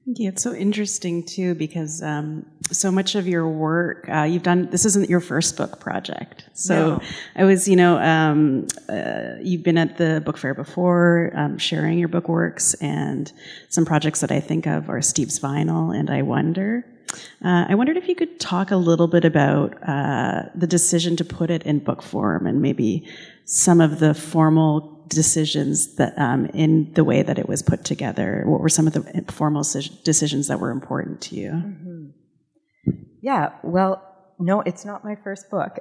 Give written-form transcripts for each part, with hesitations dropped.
Yeah, it's so interesting too, because so much of your work you've done. This isn't your first book project. So No. I was, you've been at the book fair before, sharing your book works, and some projects that I think of are Steve's Vinyl and I Wonder. I wondered if you could talk a little bit about the decision to put it in book form, and maybe some of the formal decisions that in the way that it was put together. What were some of the formal decisions that were important to you? Mm-hmm. Yeah, well, no, it's not my first book.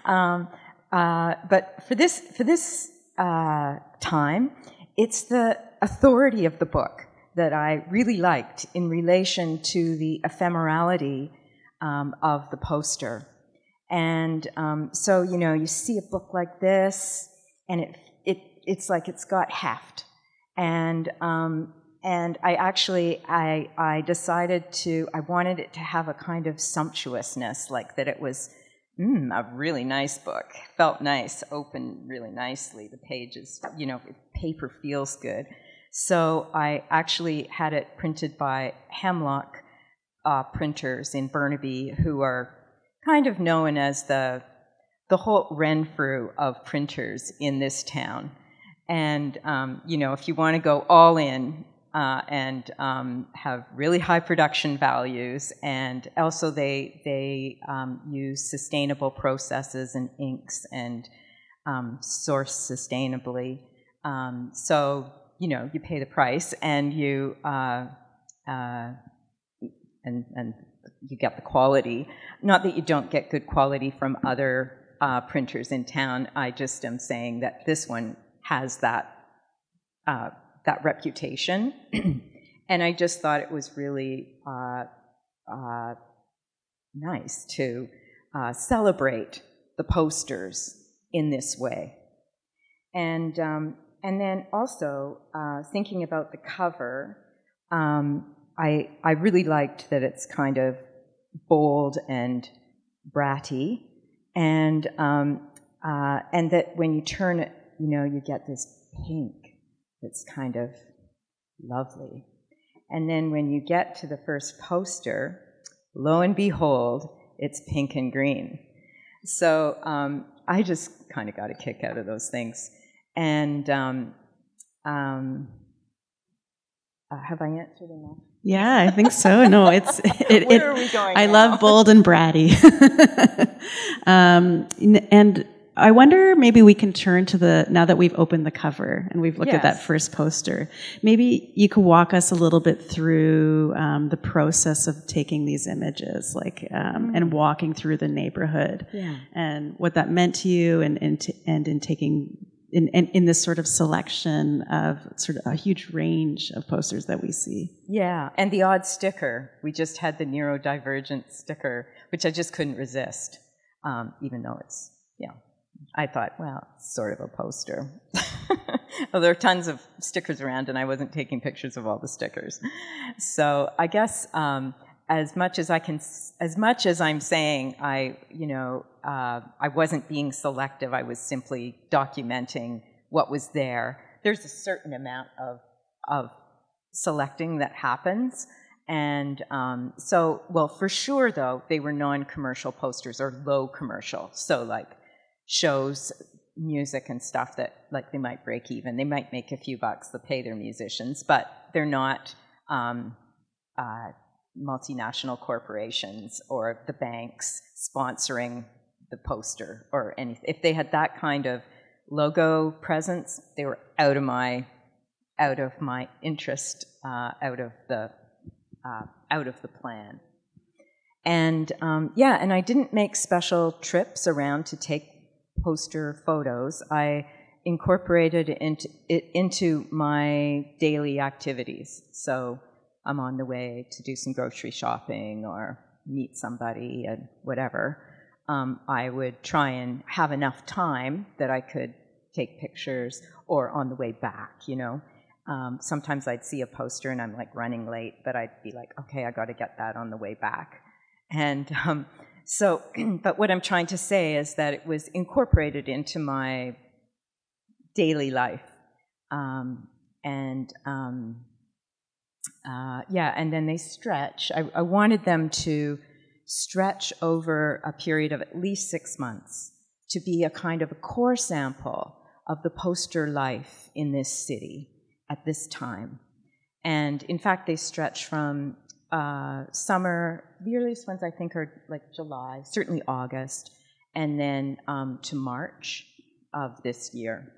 But for this time, it's the authority of the book that I really liked in relation to the ephemerality of the poster. And so, you see a book like this, and it's like it's got heft. And I actually, I decided I wanted it to have a kind of sumptuousness, like that it was a really nice book. Felt nice, opened really nicely. The pages, paper feels good. So I actually had it printed by Hemlock printers in Burnaby, who are kind of known as the whole Renfrew of printers in this town. And, if you want to go all in and have really high production values, and also they use sustainable processes and inks and source sustainably. So, you pay the price and you and you get the quality. Not that you don't get good quality from other printers in town. I just am saying that this one has that reputation, and I just thought it was really nice to celebrate the posters in this way. And then also thinking about the cover, I really liked that it's kind of bold and bratty, and that when you turn it, you get this pink that's kind of lovely. And then when you get to the first poster, lo and behold, it's pink and green. So I just kind of got a kick out of those things. And have I answered enough? Yeah, I think so. No, Where are we going I now? love bold and bratty. And I wonder, maybe we can turn to now that we've opened the cover and we've looked at that first poster, maybe you could walk us a little bit through the process of taking these images, and walking through the neighborhood, and what that meant to you, and in taking in this sort of selection of sort of a huge range of posters that we see. Yeah, and the odd sticker. We just had the neurodivergent sticker, which I just couldn't resist, even though it's, I thought, well, it's sort of a poster. Well, there are tons of stickers around, and I wasn't taking pictures of all the stickers. So I guess as much as I'm saying, I wasn't being selective. I was simply documenting what was there. There's a certain amount of selecting that happens. And for sure, though, they were non-commercial posters or low commercial. So like shows, music and stuff that they might break even. They might make a few bucks to pay their musicians, but they're not multinational corporations or the banks sponsoring the poster or anything. If they had that kind of logo presence, they were out of my interest, out of the plan. And and I didn't make special trips around to take poster photos. I incorporated it into my daily activities. So I'm on the way to do some grocery shopping or meet somebody and whatever. I would try and have enough time that I could take pictures, or on the way back, Sometimes I'd see a poster and I'm running late, but I'd be like, okay, I got to get that on the way back. And but what I'm trying to say is that it was incorporated into my daily life. yeah, and then they stretch. I wanted them to stretch over a period of at least 6 months to be a kind of a core sample of the poster life in this city at this time. And in fact, they stretch from summer, the earliest ones I think are like July, certainly August, and then to March of this year.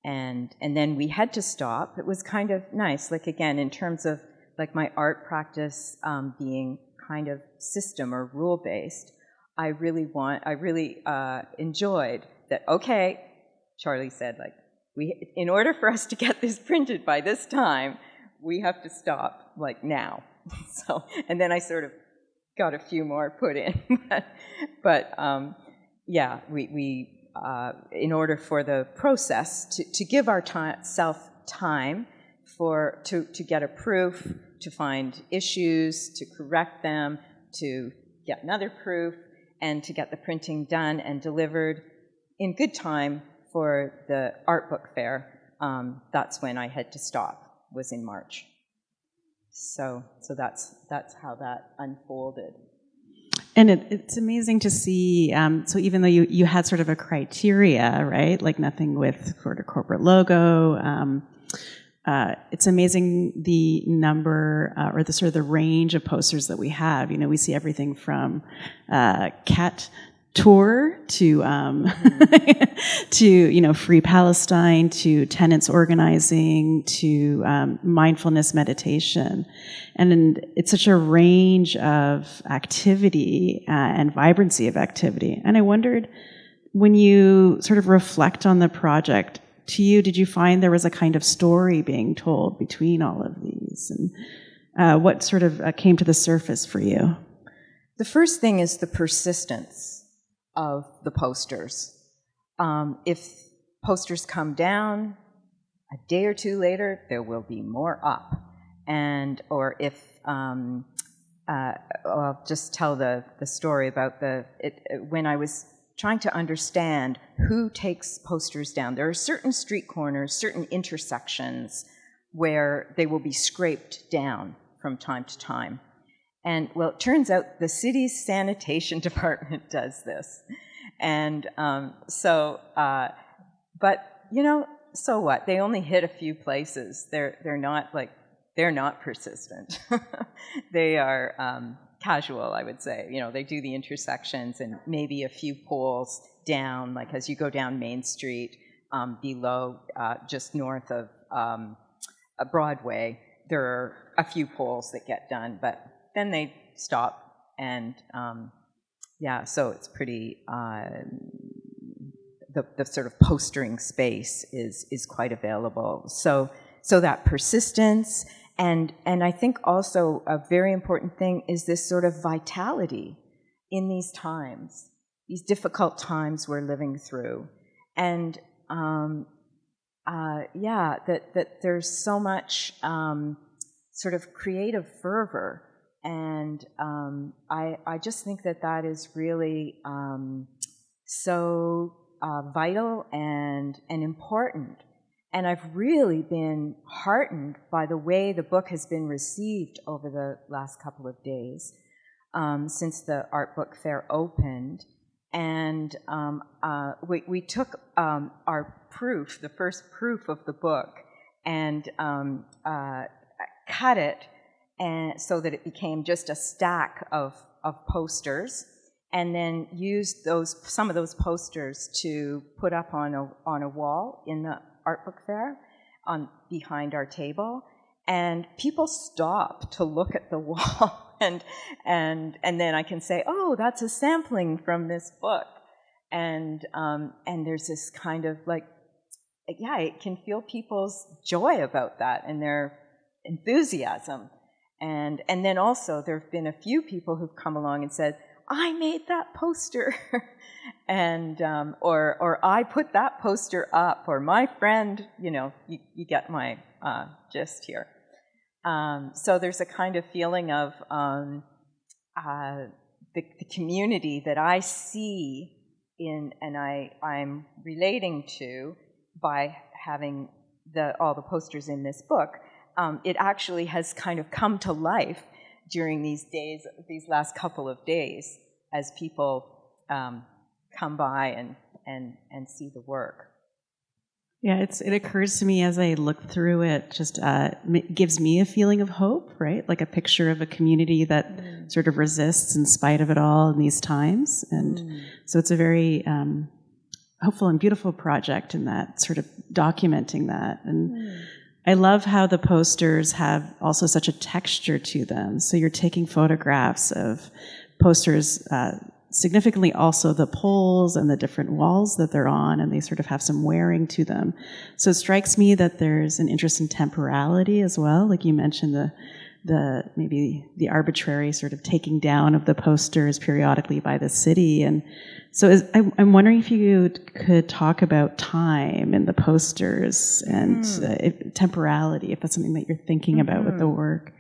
And then we had to stop. It was kind of nice, like again, in terms of like my art practice being kind of system or rule-based, I really enjoyed that, okay, Charlie said, like, in order for us to get this printed by this time, we have to stop, like, now. So, and then I sort of got a few more put in. but yeah, we in order for the process to give our self time to get a proof, to find issues, to correct them, to get another proof, and to get the printing done and delivered in good time for the art book fair. That's when I had to stop, was in March. So that's how that unfolded. And it's amazing to see, so even though you had sort of a criteria, right, like nothing with sort of corporate logo, it's amazing the number or the sort of the range of posters that we have. You know, we see everything from cat tour to to, you know, Free Palestine, to tenants organizing, to mindfulness meditation. And it's such a range of activity and vibrancy of activity. And I wondered, when you sort of reflect on the project, to you, did you find there was a kind of story being told between all of these? And what sort of came to the surface for you? The first thing is the persistence of the posters. If posters come down, a day or two later, there will be more up. Or if, I'll just tell the story about when I was trying to understand who takes posters down. There are certain street corners, certain intersections where they will be scraped down from time to time. And, well, it turns out the city's sanitation department does this. And but, you know, so what? They only hit a few places. They're not persistent. They are casual, I would say. You know, they do the intersections and maybe a few poles down, like as you go down Main Street, below, just north of Broadway, there are a few poles that get done, but then they stop, and yeah, so it's pretty, the sort of postering space is quite available. So that persistence, and I think also a very important thing is this sort of vitality in these times, these difficult times we're living through. And yeah, that there's so much sort of creative fervor. And I just think that is really so vital and important. And I've really been heartened by the way the book has been received over the last couple of days since the Art Book Fair opened. And we took our proof, the first proof of the book, and cut it and so that it became just a stack of posters, and then used some of those posters to put up on a wall in the Art Book Fair behind our table, and people stop to look at the wall, and then I can say, oh, that's a sampling from this book, and there's this kind of like, yeah, it can feel people's joy about that and their enthusiasm. And then also there have been a few people who've come along and said, I made that poster, and or I put that poster up, or my friend, you know, you get my gist here. So there's a kind of feeling of the community that I see in, and I'm relating to by having all the posters in this book. it actually has kind of come to life during these days, these last couple of days, as people come by and see the work. Yeah, it occurs to me as I look through it, just gives me a feeling of hope, right? Like a picture of a community that sort of resists in spite of it all in these times. And so it's a very hopeful and beautiful project in that, sort of documenting that. And I love how the posters have also such a texture to them. So you're taking photographs of posters, significantly also the poles and the different walls that they're on, and they sort of have some wearing to them. So it strikes me that there's an interest in temporality as well. Like you mentioned, the maybe the arbitrary sort of taking down of the posters periodically by the city. And so I'm wondering if you could talk about time in the posters and temporality, if that's something that you're thinking about with the work.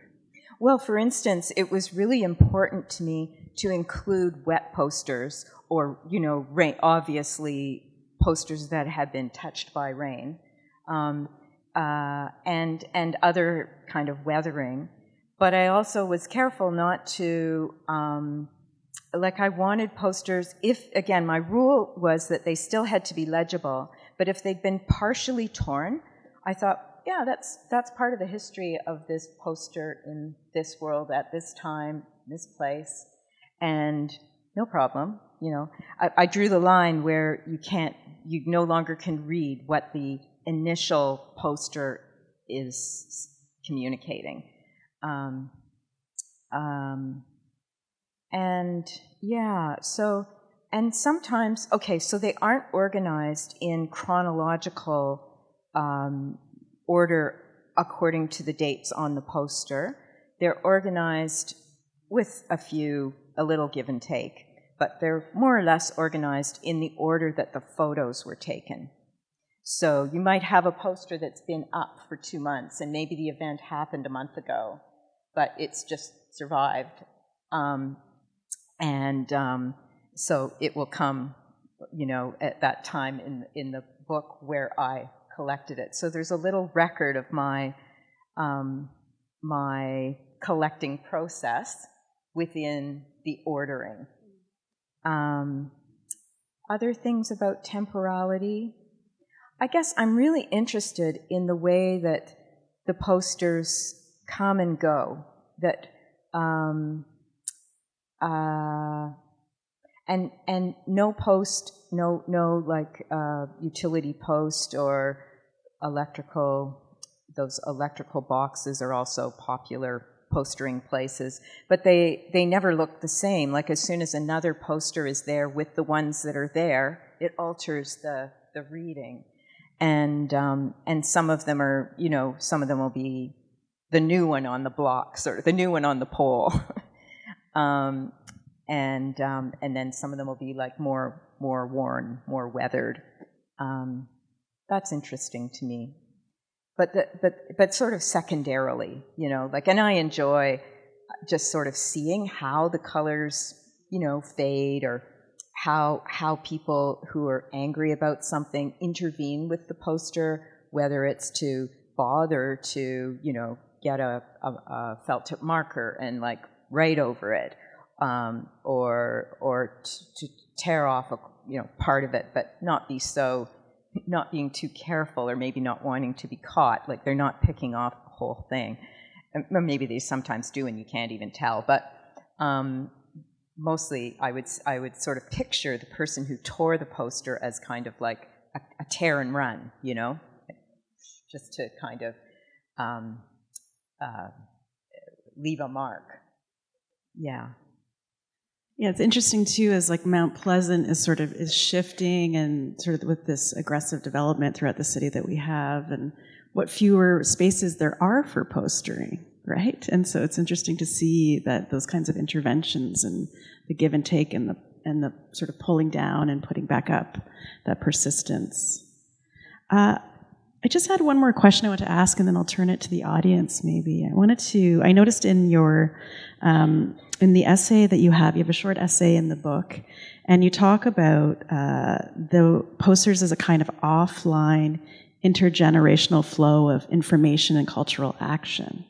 Well, for instance, it was really important to me to include wet posters, or, rain, obviously posters that had been touched by rain, and other kind of weathering. But I also was careful not to, I wanted posters, again, my rule was that they still had to be legible, but if they'd been partially torn, I thought, yeah, that's part of the history of this poster in this world at this time, this place. And no problem, I drew the line where you no longer can read what the initial poster is communicating. And sometimes, so they aren't organized in chronological order according to the dates on the poster. They're organized with a little give and take, but they're more or less organized in the order that the photos were taken. So you might have a poster that's been up for 2 months, and maybe the event happened a month ago, but it's just survived. So it will come, at that time in the book where I collected it. So there's a little record of my collecting process within the ordering. Other things about temporality, I guess I'm really interested in the way that the posters come and go, that and no post, utility post or those electrical boxes are also popular postering places, but they never look the same. Like as soon as another poster is there with the ones that are there, it alters the reading. And some of them are, some of them will be the new one on the blocks or the new one on the pole. And then some of them will be like more worn, more weathered. That's interesting to me. But sort of secondarily, and I enjoy just sort of seeing how the colors, fade, or how people who are angry about something intervene with the poster, whether it's to bother to, get a felt tip marker and write over it, or to tear off part of it, but not being too careful, or maybe not wanting to be caught, like they're not picking off the whole thing. Maybe they sometimes do and you can't even tell, but mostly I would sort of picture the person who tore the poster as kind of like a tear and run, just to kind of leave a mark. Yeah. Yeah, it's interesting too, as Mount Pleasant is shifting, and sort of with this aggressive development throughout the city that we have, and what fewer spaces there are for postering, right? And so it's interesting to see that those kinds of interventions and the give and take and the sort of pulling down and putting back up, that persistence. I just had one more question I want to ask, and then I'll turn it to the audience maybe. I noticed in your, in the essay that you have a short essay in the book, and you talk about the posters as a kind of offline intergenerational flow of information and cultural action.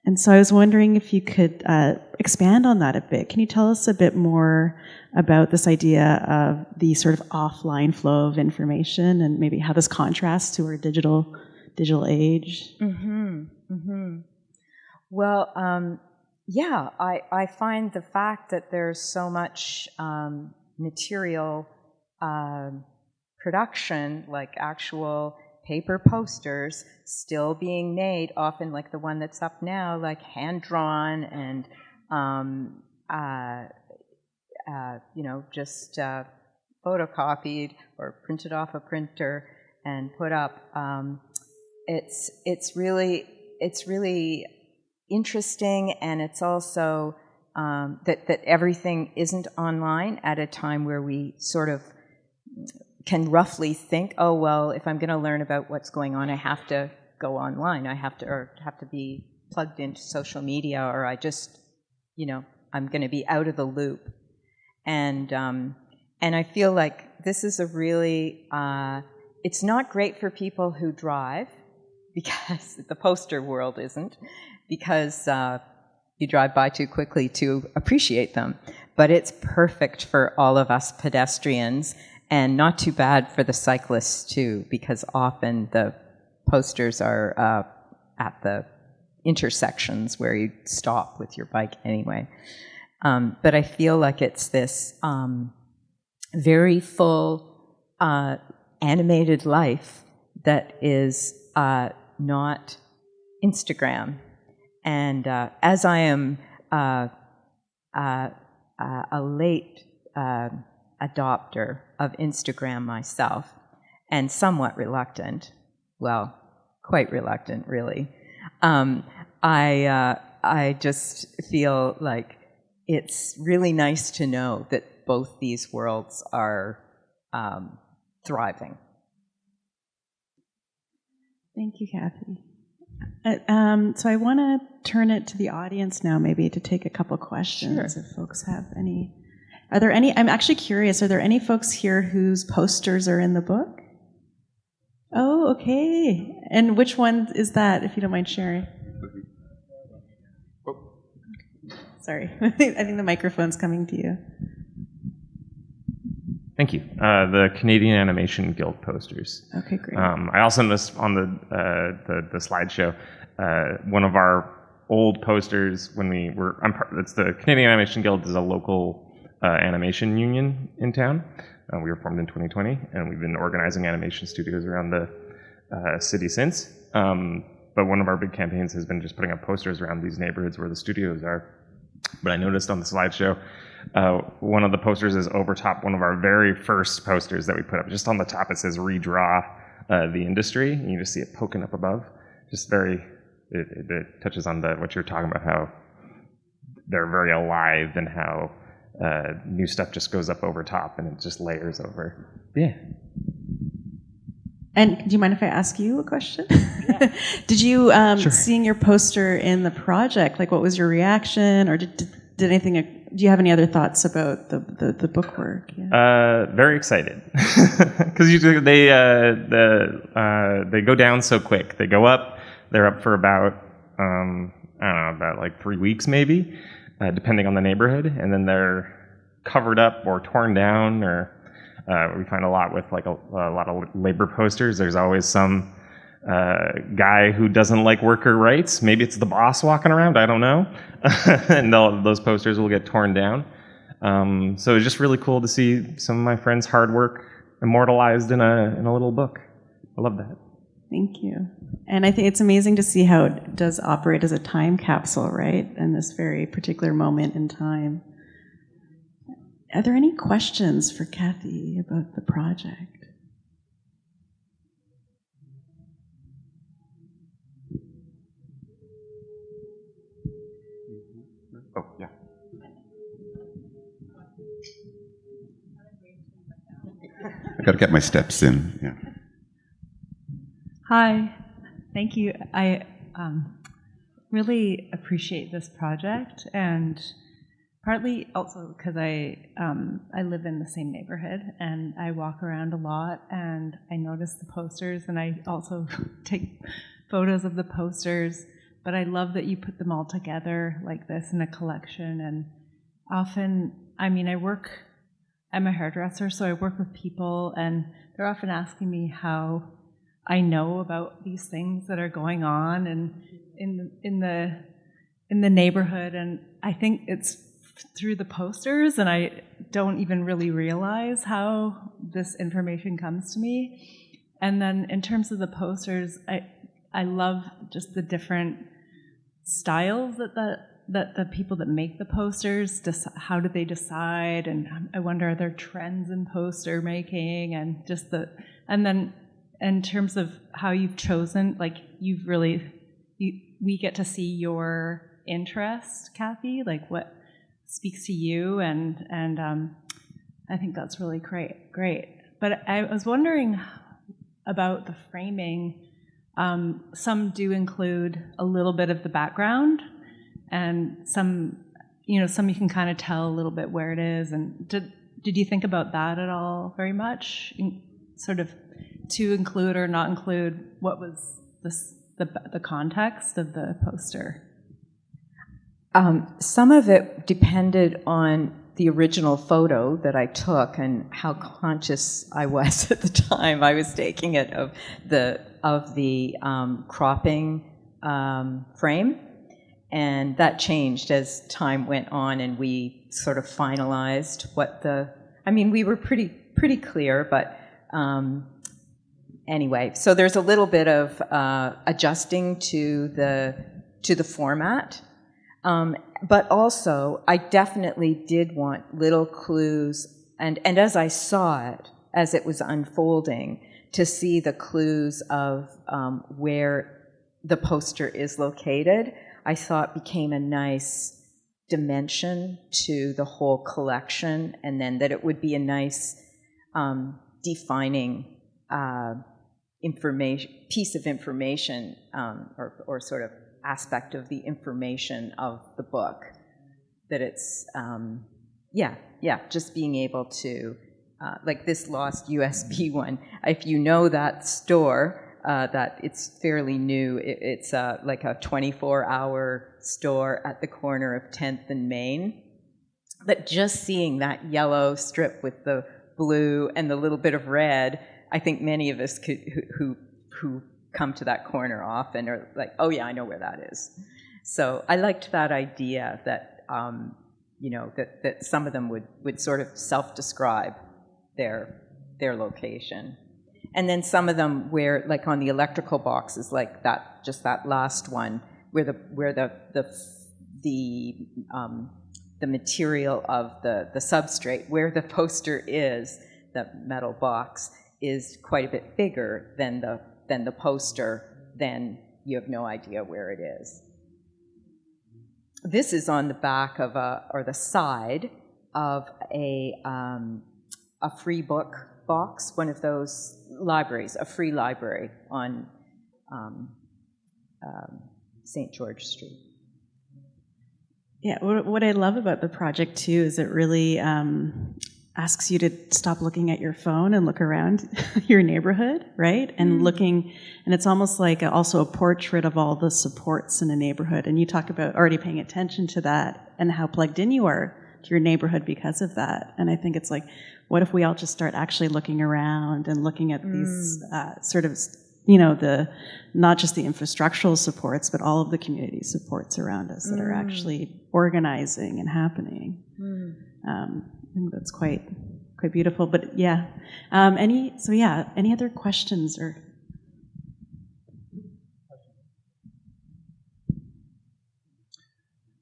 And so I was wondering if you could expand on that a bit. Can you tell us a bit more about this idea of the sort of offline flow of information and maybe how this contrasts to our digital age? Mm-hmm. Mm-hmm. Well, yeah, I find the fact that there's so much material production, like actual paper posters, still being made, often like the one that's up now, like hand-drawn and, just photocopied or printed off a printer and put up. It's really interesting, and it's also that everything isn't online at a time where we sort of can roughly think, oh well, if I'm going to learn about what's going on, I have to go online. I have to be plugged into social media, or I just, I'm going to be out of the loop. And I feel like this is a really, it's not great for people who drive, because the poster world isn't, because you drive by too quickly to appreciate them. But it's perfect for all of us pedestrians, and not too bad for the cyclists too, because often the posters are at the intersections where you stop with your bike anyway. But I feel like it's this very full animated life that is not Instagram. And as I am a late adopter of Instagram myself, and somewhat reluctant, well, quite reluctant really, I just feel like it's really nice to know that both these worlds are thriving. Thank you, Cathy. So I want to turn it to the audience now, maybe to take a couple questions. Sure. If folks have any. Are there any? I'm actually curious. Are there any folks here whose posters are in the book? Oh, okay. And which one is that, if you don't mind sharing? Oh. Sorry. I think the microphone's coming to you. Thank you. The Canadian Animation Guild posters. Okay, great. I also noticed on the slideshow, one of our old posters when we were, it's the Canadian Animation Guild is a local animation union in town. We were formed in 2020, and we've been organizing animation studios around the city since. But one of our big campaigns has been just putting up posters around these neighborhoods where the studios are. But I noticed on the slideshow, one of the posters is over top one of our very first posters that we put up. Just on the top it says redraw the industry, and you just see it poking up above. Just it touches on what you're talking about, how they're very alive and how new stuff just goes up over top and it just layers over. Yeah. And do you mind if I ask you a question? Yeah. Did you, sure. Seeing your poster in the project, like what was your reaction, or did anything, do you have any other thoughts about the book work? Yeah. Very excited. Because usually they go down so quick. They go up, they're up for about, I don't know, about like 3 weeks maybe, depending on the neighborhood, and then they're covered up or torn down, or we find a lot with like a lot of labor posters. There's always some guy who doesn't like worker rights. Maybe it's the boss walking around, I don't know. And those posters will get torn down. So it's just really cool to see some of my friends' hard work immortalized in a little book. I love that. Thank you. And I think it's amazing to see how it does operate as a time capsule, right? In this very particular moment in time. Are there any questions for Cathy about the project? Oh, yeah. I got to get my steps in. Yeah. Hi, thank you. I really appreciate this project, and Partly also because I live in the same neighborhood and I walk around a lot and I notice the posters and I also take photos of the posters. But I love that you put them all together like this in a collection. And often, I mean, I'm a hairdresser, so I work with people and they're often asking me how I know about these things that are going on and in the neighborhood. And I think it's through the posters, and I don't even really realize how this information comes to me. And then in terms of the posters, I love just the different styles that the people that make the posters, how do they decide, and I wonder, are there trends in poster making, and and then in terms of how you've chosen, like we get to see your interest, Cathy, like what speaks to you, and I think that's really great. But I was wondering about the framing. Some do include a little bit of the background, and some you can kind of tell a little bit where it is. And did you think about that at all very much? Sort of to include or not include what was the context of the poster? Some of it depended on the original photo that I took and how conscious I was at the time I was taking it of the cropping frame, and that changed as time went on, and we sort of finalized we were pretty clear, but anyway, so there's a little bit of adjusting to the format. But also, I definitely did want little clues, and as I saw it, as it was unfolding, to see the clues of where the poster is located, I thought became a nice dimension to the whole collection, and then that it would be a nice defining piece of information, or sort of aspect of the information of the book, that it's just being able to like this lost USB one, if you know that store, that it's fairly new, it's like a 24-hour store at the corner of 10th and Main, but just seeing that yellow strip with the blue and the little bit of red, I think many of us who come to that corner often are like, oh yeah, I know where that is. So I liked that idea that that some of them would sort of self-describe their location, and then some of them where, like on the electrical boxes, like that, just that last one where the material of the substrate where the poster is, the metal box, is quite a bit bigger than the poster, then you have no idea where it is. This is on the back of or the side of a free book box, one of those libraries, a free library on St. George Street. Yeah, what I love about the project too is it really asks you to stop looking at your phone and look around your neighborhood, right? And and it's almost like also a portrait of all the supports in a neighborhood. And you talk about already paying attention to that and how plugged in you are to your neighborhood because of that. And I think it's like, what if we all just start actually looking around and looking at these sort of, not just the infrastructural supports, but all of the community supports around us that are actually organizing and happening. And that's quite beautiful. But yeah, any other questions or?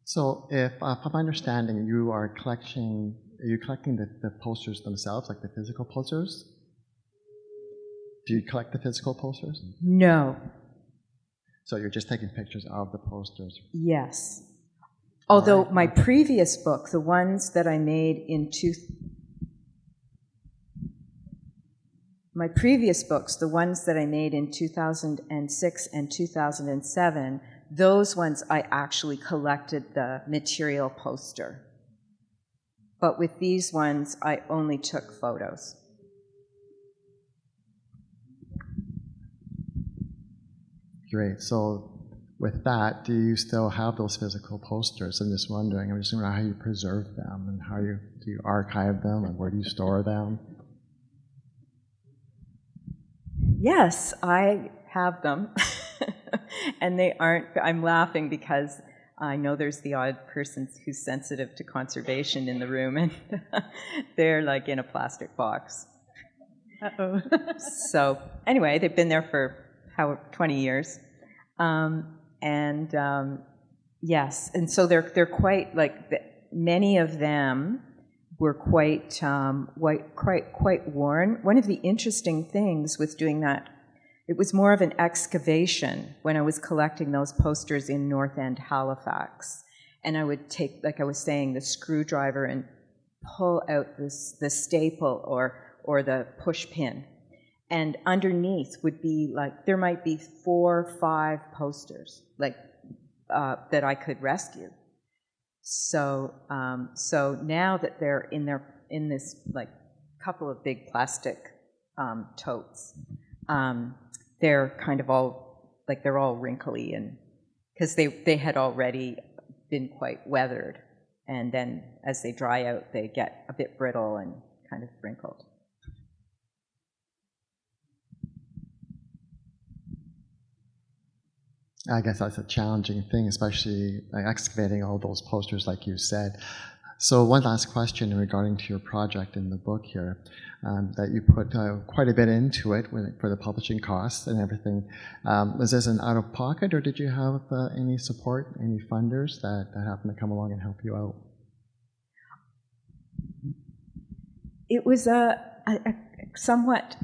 So, if from my understanding, you are collecting the posters themselves, like the physical posters? Do you collect the physical posters? No. So you're just taking pictures of the posters? Yes. Although my previous book, the ones that I made in my previous books, the ones that I made in 2006 and 2007, those ones I actually collected the material poster. But with these ones, I only took photos. Great. So with that, do you still have those physical posters? I'm just wondering how you preserve them and how do you archive them and where do you store them? Yes, I have them. And they aren't, I'm laughing because I know there's the odd person who's sensitive to conservation in the room, and they're like in a plastic box. Uh-oh. So anyway, they've been there for 20 years. Yes, and so they're quite, many of them were quite worn. One of the interesting things with doing that, it was more of an excavation when I was collecting those posters in North End, Halifax. And I would take, like I was saying, the screwdriver and pull out the staple or the push pin. And underneath would be there might be 4 or 5 posters that I could rescue. So now that they're in this couple of big plastic totes, they're kind of all they're all wrinkly, and because they had already been quite weathered, and then as they dry out, they get a bit brittle and kind of wrinkled. I guess that's a challenging thing, especially excavating all those posters, like you said. So one last question regarding to your project in the book here, that you put quite a bit into it for the publishing costs and everything. Was this an out-of-pocket, or did you have any support, any funders that happened to come along and help you out? It was a somewhat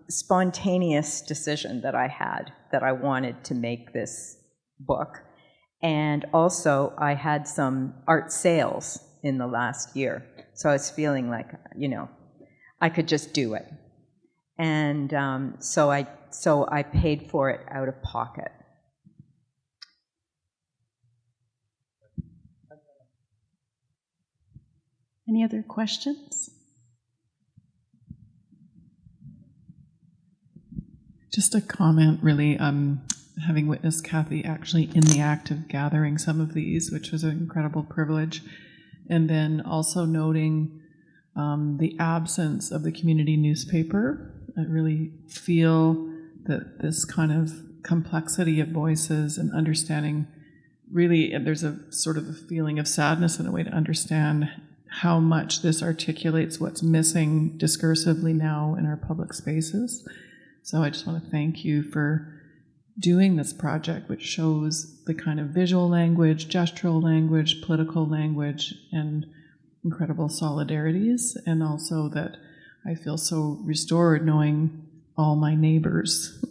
spontaneous decision that I had, that I wanted to make this book. And also, I had some art sales in the last year. So I was feeling like, I could just do it. And so I paid for it out of pocket. Any other questions? Just a comment, really, having witnessed Cathy actually in the act of gathering some of these, which was an incredible privilege, and then also noting the absence of the community newspaper. I really feel that this kind of complexity of voices and understanding, really, there's a sort of a feeling of sadness in a way to understand how much this articulates what's missing discursively now in our public spaces. So I just want to thank you for doing this project, which shows the kind of visual language, gestural language, political language, and incredible solidarities, and also that I feel so restored knowing all my neighbors,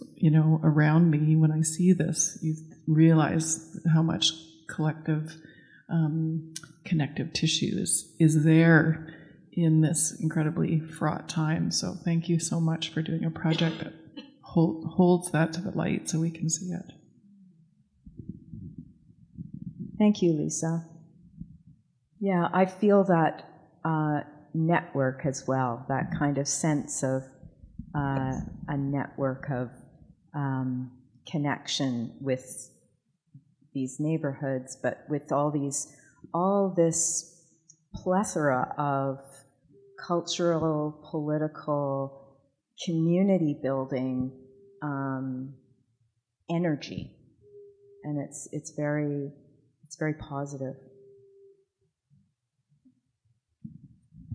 around me. When I see this, you realize how much collective connective tissue is there in this incredibly fraught time. So thank you so much for doing a project that holds that to the light so we can see it. Thank you, Lisa. Yeah, I feel that network as well, that kind of sense of a network of connection with these neighborhoods, but with all this plethora of cultural, political, community building energy, and it's very positive.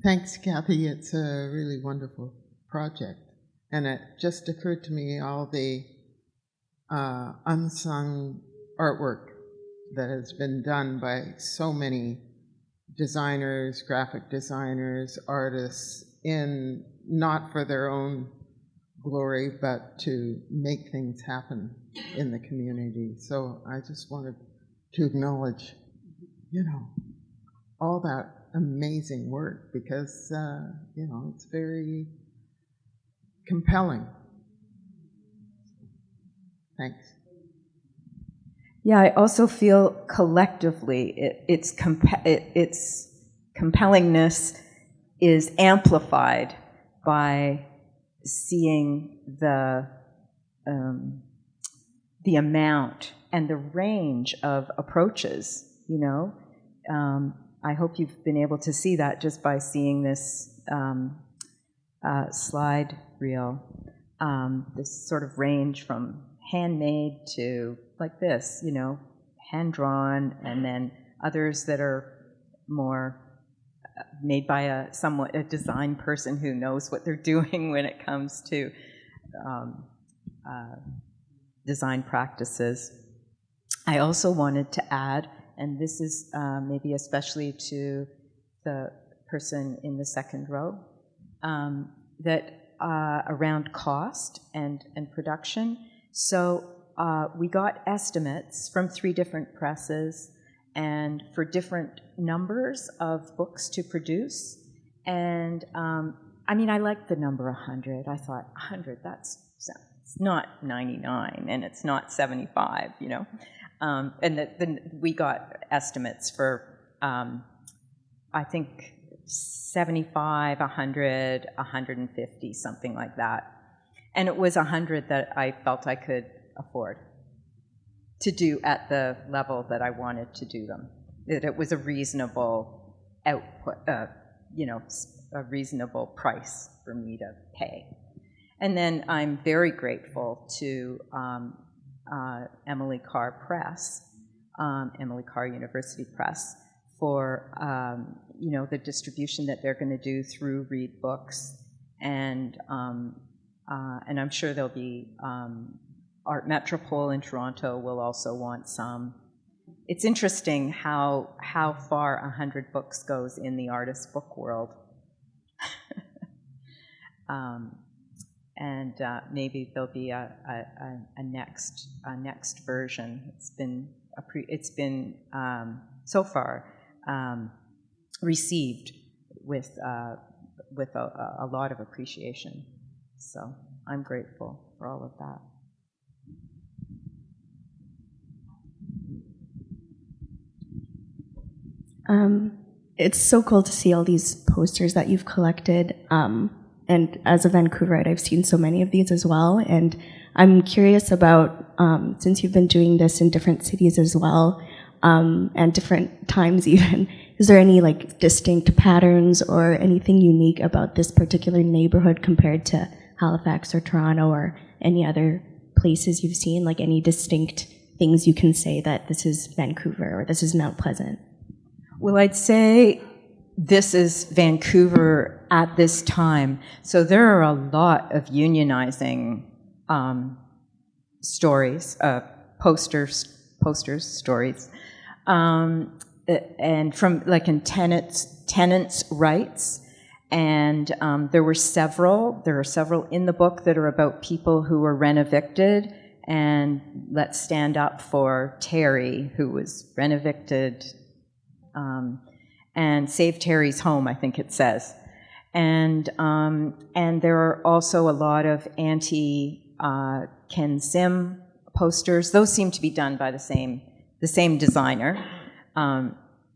Thanks, Cathy. It's a really wonderful project, and it just occurred to me all the unsung artwork that has been done by so many designers, graphic designers, artists, in not for their own glory, but to make things happen in the community. So I just wanted to acknowledge, all that amazing work, because, it's very compelling. Thanks. Yeah, I also feel collectively it's compellingness is amplified by seeing the amount and the range of approaches, you know. I hope you've been able to see that just by seeing this slide reel. This sort of range from handmade to like this, you know, hand-drawn, and then others that are more made by a design person who knows what they're doing when it comes to design practices. I also wanted to add, and this is maybe especially to the person in the second row, that around cost and production. So we got estimates from 3 different presses and for different numbers of books to produce. And I mean, I liked the number 100. I thought 100, it's not 99 and it's not 75, you know. And then we got estimates for, I think, 75, 100, 150, something like that. And it was 100 that I felt I could afford to do at the level that I wanted to do them. That it was a reasonable output, you know, a reasonable price for me to pay. And then I'm very grateful to Emily Carr Press, Emily Carr University Press, for you know, the distribution that they're going to do through Read Books, and I'm sure there'll be Art Metropole in Toronto will also want some. It's interesting how far 100 books goes in the artist book world. And maybe there'll be a next version. It's been so far received with a lot of appreciation. So I'm grateful for all of that. It's so cool to see all these posters that you've collected. And as a Vancouverite, I've seen so many of these as well. And I'm curious about, since you've been doing this in different cities as well, and different times even, is there any like distinct patterns or anything unique about this particular neighborhood compared to Halifax or Toronto or any other places you've seen? Like any distinct things you can say that this is Vancouver or this is Mount Pleasant? Well, I'd say this is Vancouver at this time. So there are a lot of unionizing stories, posters, stories, and from like in tenants' rights. And there are several in the book that are about people who were rent-evicted. And let's stand up for Terry, who was rent-evicted. And Save Terry's Home, I think it says. And there are also a lot of anti-Ken Sim posters. Those seem to be done by the same designer.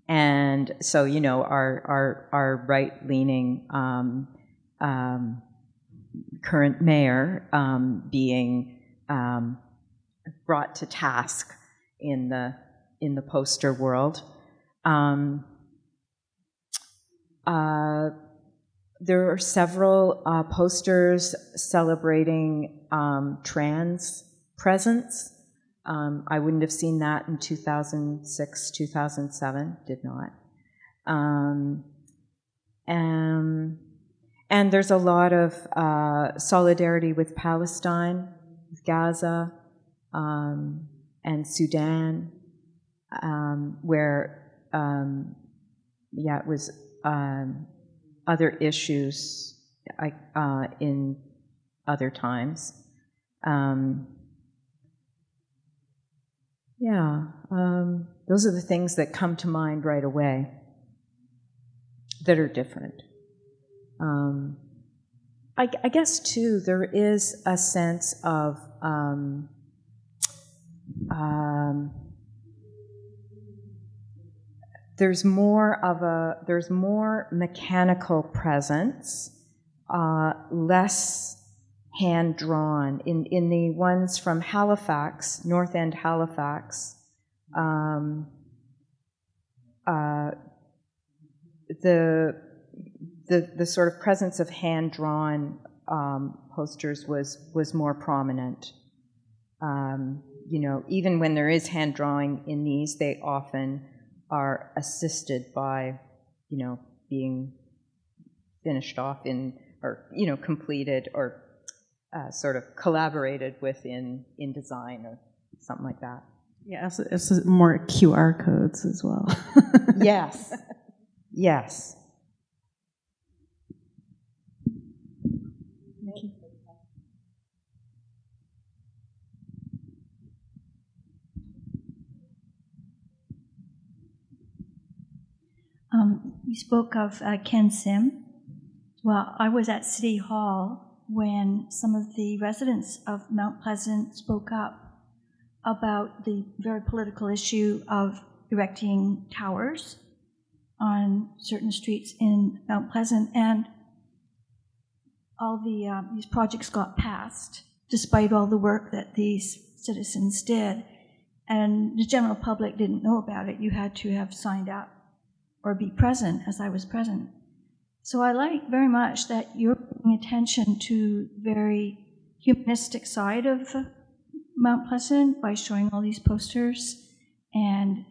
And so, you know, our right-leaning current mayor being brought to task in the poster world. There are several posters celebrating trans presence. I wouldn't have seen that in 2006, 2007, did not. And there's a lot of solidarity with Palestine, with Gaza, and Sudan, where, it was other issues in other times. Those are the things that come to mind right away that are different. I guess, too, there is a sense of there's more mechanical presence, less hand-drawn. In the ones from Halifax, North End Halifax, the sort of presence of hand-drawn posters was more prominent. You know, even when there is hand drawing in these, they often are assisted by, you know, being finished off or, you know, completed or sort of collaborated with in design or something like that. Yeah, it's more QR codes as well. Yes. Yes. Thank you. You spoke of Ken Sim. Well, I was at City Hall when some of the residents of Mount Pleasant spoke up about the very political issue of erecting towers on certain streets in Mount Pleasant, and all these projects got passed despite all the work that these citizens did, and the general public didn't know about it. You had to have signed up or be present, as I was present. So I like very much that you're paying attention to the very humanistic side of Mount Pleasant by showing all these posters, and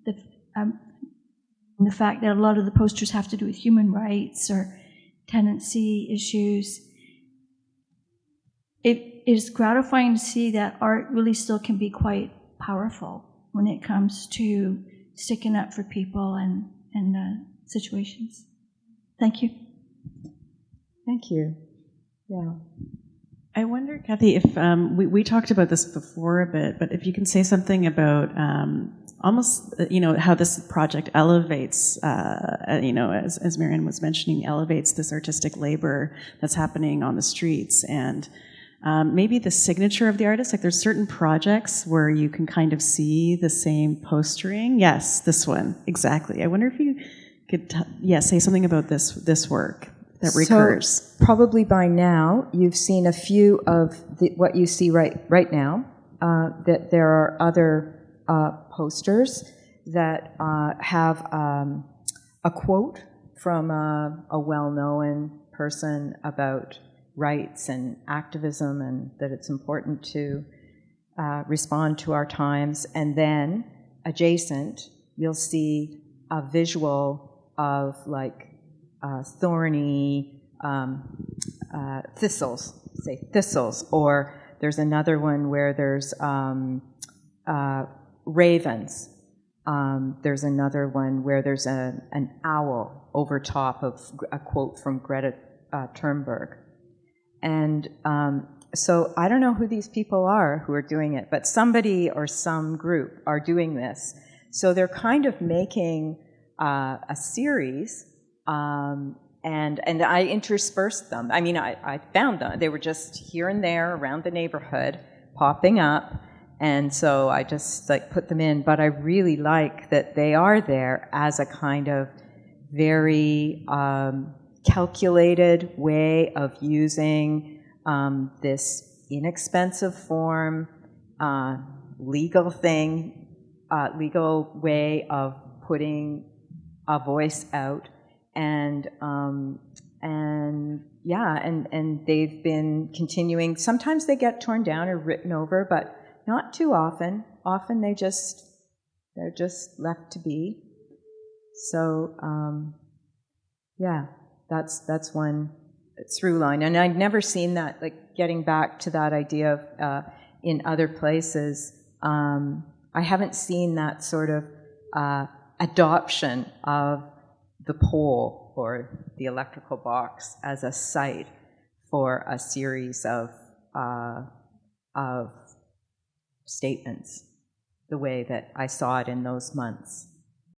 the fact that a lot of the posters have to do with human rights or tenancy issues. It is gratifying to see that art really still can be quite powerful when it comes to sticking up for people and situations. Thank you. Thank you. Yeah. I wonder, Cathy, if we talked about this before a bit, but if you can say something about almost, you know, how this project elevates, you know, as Marianne was mentioning, elevates this artistic labor that's happening on the streets, and maybe the signature of the artist. Like, there's certain projects where you can kind of see the same postering. Yes, this one, exactly. I wonder if you could, say something about this work that recurs. So probably by now you've seen a few of what you see right now. That there are other posters that have a quote from a well-known person about rights and activism, and that it's important to respond to our times. And then adjacent, you'll see a visual of like thorny thistles, say thistles, or there's another one where there's ravens. There's another one where there's an owl over top of a quote from Greta Thunberg. And so I don't know who these people are who are doing it, but somebody or some group are doing this. So they're kind of making a series, and I interspersed them. I mean, I found them. They were just here and there around the neighborhood, popping up, and so I just like put them in. But I really like that they are there as a kind of very calculated way of using this inexpensive form, legal way of putting a voice out, and they've been continuing. Sometimes they get torn down or written over, but not too often. Often they're just left to be. So that's one through line, and I'd never seen that. Like, getting back to that idea of in other places, I haven't seen that sort of adoption of the pole or the electrical box as a site for a series of statements, the way that I saw it in those months.